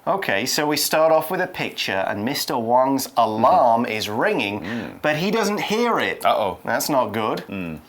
Okay, so we start off with a picture and Mr. Wang's alarm is ringing, but he doesn't hear it. Uh-oh. That's not good.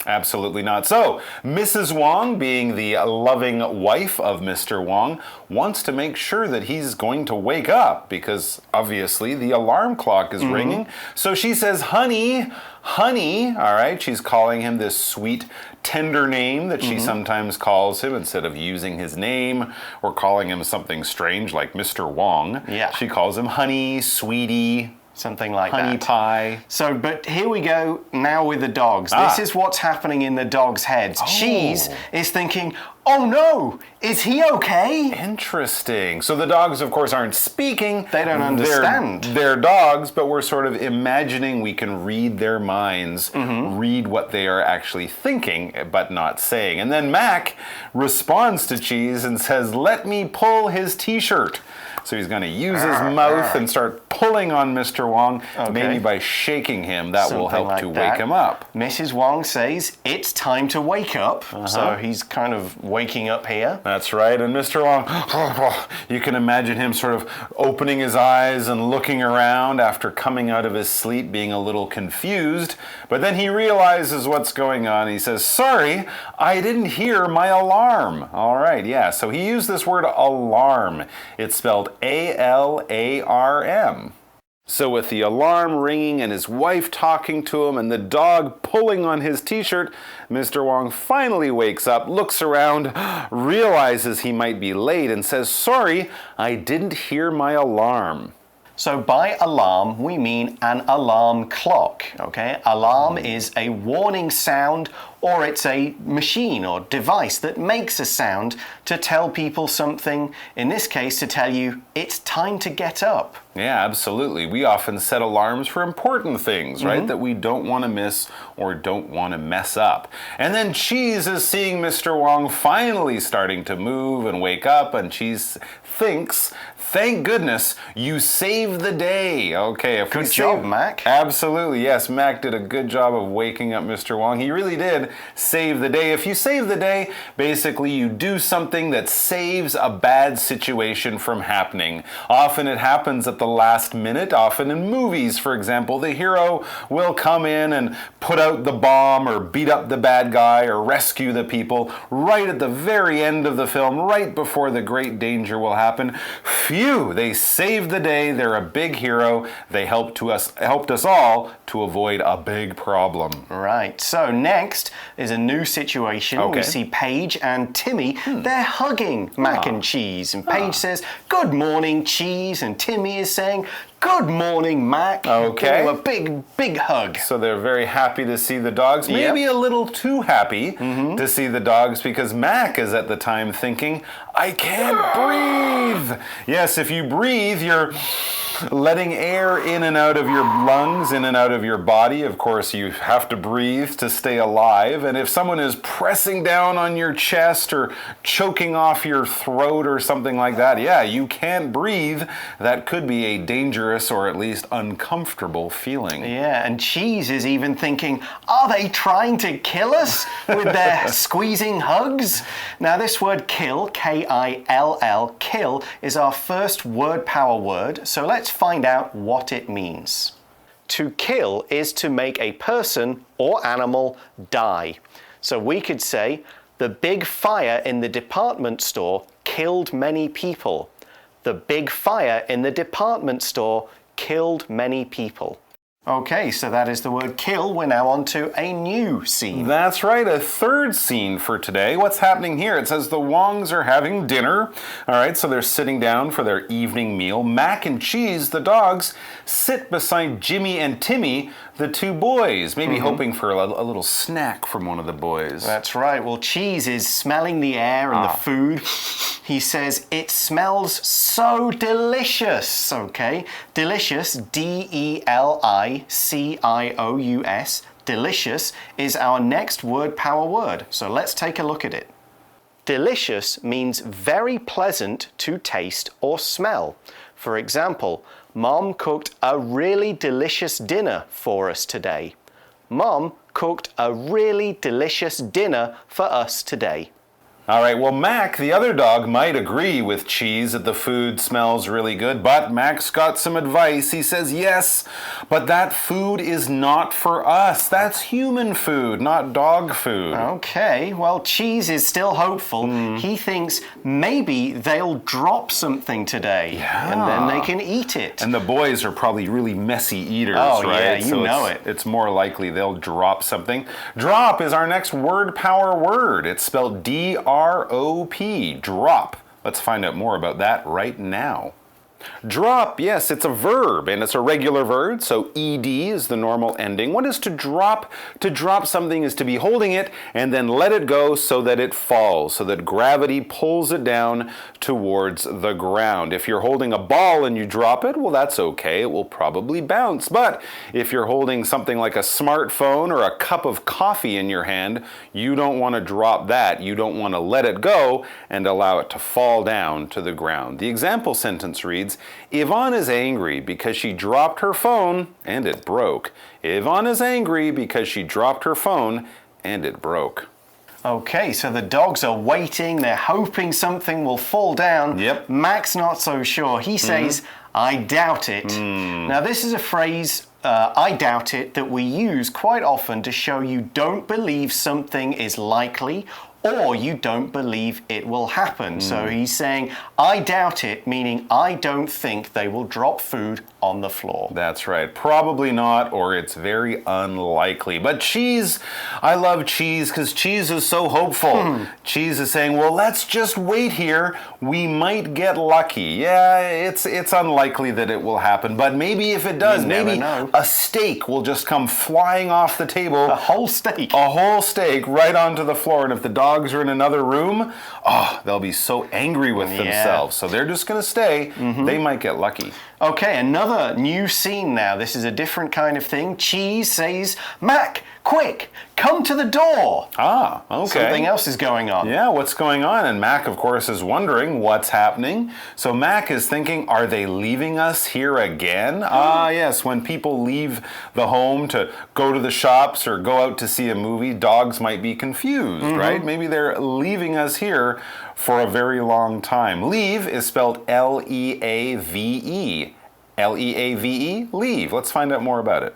Absolutely not. So, Mrs. Wang, being the loving wife of Mr. Wang, wants to make sure that he's going to wake up because obviously the alarm clock is ringing. So she says, honey, honey, all right? She's calling him this sweet, tender name that she sometimes calls him instead of using his name or calling him something strange like Mr. Wang. Yeah. She calls him honey, sweetie. Something like honey that. pie. So, but here we go now with the dogs. This is what's happening in the dogs' heads. Cheese is thinking, oh no, is he okay? Interesting. So the dogs, of course, aren't speaking. They don't understand. They're dogs, but we're sort of imagining we can read their minds, read what they are actually thinking, but not saying. And then Mac responds to Cheese and says, let me pull his t-shirt. So he's going to use his mouth and start pulling on Mr. Wang, maybe by shaking him. That will help to wake him up. Mrs. Wang says, it's time to wake up. So he's kind of waking up here. That's right. And Mr. Wang, you can imagine him sort of opening his eyes and looking around after coming out of his sleep, being a little confused. But then he realizes what's going on. He says, sorry, I didn't hear my alarm. All right, yeah. So he used this word alarm. It's spelled A-L-A-R-M. So with the alarm ringing and his wife talking to him and the dog pulling on his t-shirt, Mr. Wang finally wakes up, looks around, realizes he might be late and says, sorry, I didn't hear my alarm. So by alarm, we mean an alarm clock, okay? Alarm is a warning sound, or it's a machine or device that makes a sound to tell people something, in this case to tell you it's time to get up. Yeah, absolutely. We often set alarms for important things, right? That we don't want to miss or don't want to mess up. And then Cheese is seeing Mr. Wang finally starting to move and wake up, and Cheese thinks, thank goodness you saved the day. Okay, if good job, Mac. Absolutely, yes. Mac did a good job of waking up Mr. Wang. He really did save the day. If you save the day, basically you do something that saves a bad situation from happening. Often it happens at the last minute. Often in movies, for example, the hero will come in and put out the bomb or beat up the bad guy or rescue the people right at the very end of the film, right before the great danger will happen. Phew, they saved the day. They're a big hero. They helped us all to avoid a big problem. Right. So next is a new situation. Okay. We see Paige and Timmy. They're hugging Mac and Cheese. And Paige says, good morning, Cheese. And Timmy is saying, good morning, Mac. Okay. A big hug. So they're very happy to see the dogs. Maybe a little too happy to see the dogs because Mac is at the time thinking, I can't breathe. Yes, if you breathe, you're letting air in and out of your lungs, in and out of your body. Of course, you have to breathe to stay alive. And if someone is pressing down on your chest or choking off your throat or something like that, yeah, you can't breathe. That could be a dangerous or at least uncomfortable feeling. Yeah, and Cheese is even thinking, are they trying to kill us with their squeezing hugs? Now this word kill, K-I-L-L, kill, is our first word power word, so let's find out what it means. To kill is to make a person or animal die. So we could say, the big fire in the department store killed many people. The big fire in the department store killed many people. Okay, so that is the word kill. We're now on to a new scene. That's right, a third scene for today. What's happening here? It says the Wangs are having dinner. All right, so they're sitting down for their evening meal. Mac and Cheese, the dogs, sit beside Jimmy and Timmy, the two boys, maybe hoping for a little snack from one of the boys. That's right. Well, Cheese is smelling the air and the food. He says, it smells so delicious, okay? Delicious, D-E-L-I-C-I-O-U-S. Delicious is our next word power word. So let's take a look at it. Delicious means very pleasant to taste or smell. For example, Mom cooked a really delicious dinner for us today. Mom cooked a really delicious dinner for us today. All right, well, Mac, the other dog, might agree with Cheese that the food smells really good, but Mac's got some advice. He says, yes, but that food is not for us. That's human food, not dog food. Okay, well, Cheese is still hopeful. He thinks maybe they'll drop something today, and then they can eat it. And the boys are probably really messy eaters, right? Yeah, you know it. It's more likely they'll drop something. Drop is our next word power word. It's spelled D-R-O-P, drop. Let's find out more about that right now. Drop, yes, it's a verb, and it's a regular verb, so ed is the normal ending. What is to drop? To drop something is to be holding it and then let it go so that it falls, so that gravity pulls it down towards the ground. If you're holding a ball and you drop it, well, that's okay. It will probably bounce. But if you're holding something like a smartphone or a cup of coffee in your hand, you don't want to drop that. You don't want to let it go and allow it to fall down to the ground. The example sentence reads, Yvonne is angry because she dropped her phone and it broke. Yvonne is angry because she dropped her phone and it broke. Okay, so the dogs are waiting, they're hoping something will fall down. Yep. Mac's not so sure. He says, I doubt it. Now, this is a phrase, I doubt it, that we use quite often to show you don't believe something is likely or you don't believe it will happen. So he's saying, I doubt it, meaning I don't think they will drop food on the floor. That's right. Probably not, or it's very unlikely. But Cheese, I love Cheese because Cheese is so hopeful. Cheese is saying, well, let's just wait here. We might get lucky. Yeah, it's unlikely that it will happen, but maybe if it does, maybe a steak will just come flying off the table. A whole steak. A whole steak right onto the floor. And if the dogs are in another room, they'll be so angry with themselves. So they're just going to stay. They might get lucky. Okay, another new scene now. This is a different kind of thing. Cheese says, Mac, quick, come to the door. Ah, okay. Something else is going on. Yeah, what's going on? And Mac, of course, is wondering what's happening. So Mac is thinking, are they leaving us here again? Yes, when people leave the home to go to the shops or go out to see a movie, dogs might be confused, right? Maybe they're leaving us here for a very long time. Leave is spelled L-E-A-V-E. L-E-A-V-E, leave. Let's find out more about it.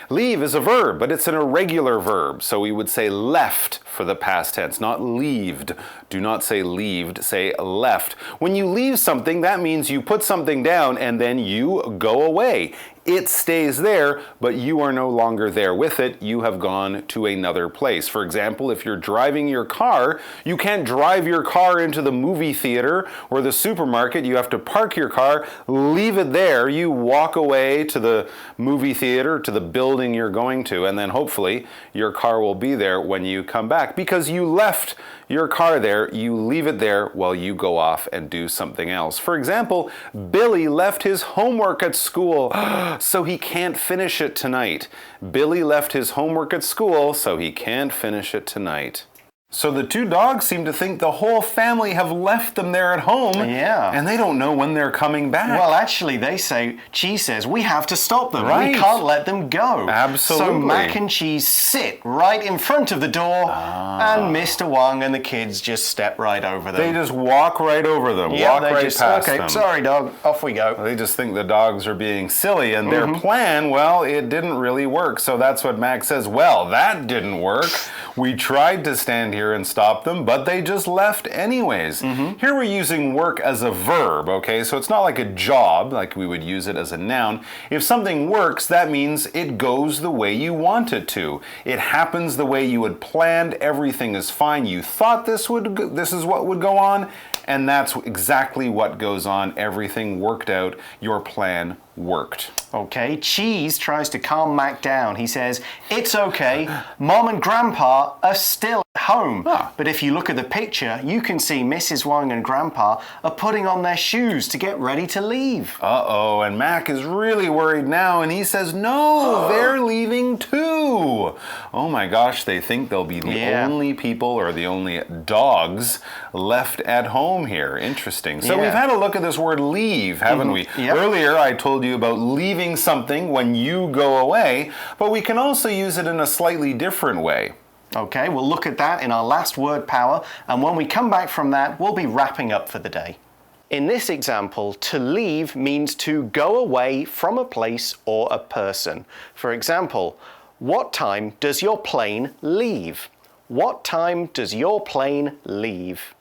Leave is a verb, but it's an irregular verb, so we would say left for the past tense, not leaved. Do not say leaved, say left. When you leave something, that means you put something down and then you go away. It stays there, but you are no longer there with it. You have gone to another place. For example, if you're driving your car, you can't drive your car into the movie theater or the supermarket. You have to park your car, leave it there. You walk away to the movie theater, to the building you're going to, and then hopefully your car will be there when you come back because you left your car there. You leave it there while you go off and do something else. For example, Billy left his homework at school, so he can't finish it tonight. Billy left his homework at school, so he can't finish it tonight. So the two dogs seem to think the whole family have left them there at home. Yeah. And they don't know when they're coming back. Well, actually, Cheese says, we have to stop them. Right. We can't let them go. Absolutely. So Mac and Cheese sit right in front of the door, and Mr. Wang and the kids just step right over them. They just walk right over them, walk right past them. Okay, sorry, dog, off we go. They just think the dogs are being silly, and their plan, well, it didn't really work. So that's what Max says, well, that didn't work. We tried to stand here and stop them, but they just left anyways. Here we're using work as a verb, okay? So it's not like a job, like we would use it as a noun. If something works, that means it goes the way you want it to. It happens the way you had planned. Everything is fine. You thought this is what would go on, and that's exactly what goes on. Everything worked out. Your plan worked. Okay, Cheese tries to calm Mac down. He says, it's okay, Mom and Grandpa are still at home. But if you look at the picture, you can see Mrs. Wang and Grandpa are putting on their shoes to get ready to leave. Uh-oh, and Mac is really worried now, and he says, no, they're leaving too. Oh my gosh, they think they'll be the only people or the only dogs left at home here. Interesting. So we've had a look at this word leave, haven't we? Yep. Earlier, I told you about leaving something when you go away, but we can also use it in a slightly different way. Okay, we'll look at that in our last word power, and when we come back from that, we'll be wrapping up for the day. In this example, to leave means to go away from a place or a person. For example, what time does your plane leave? What time does your plane leave?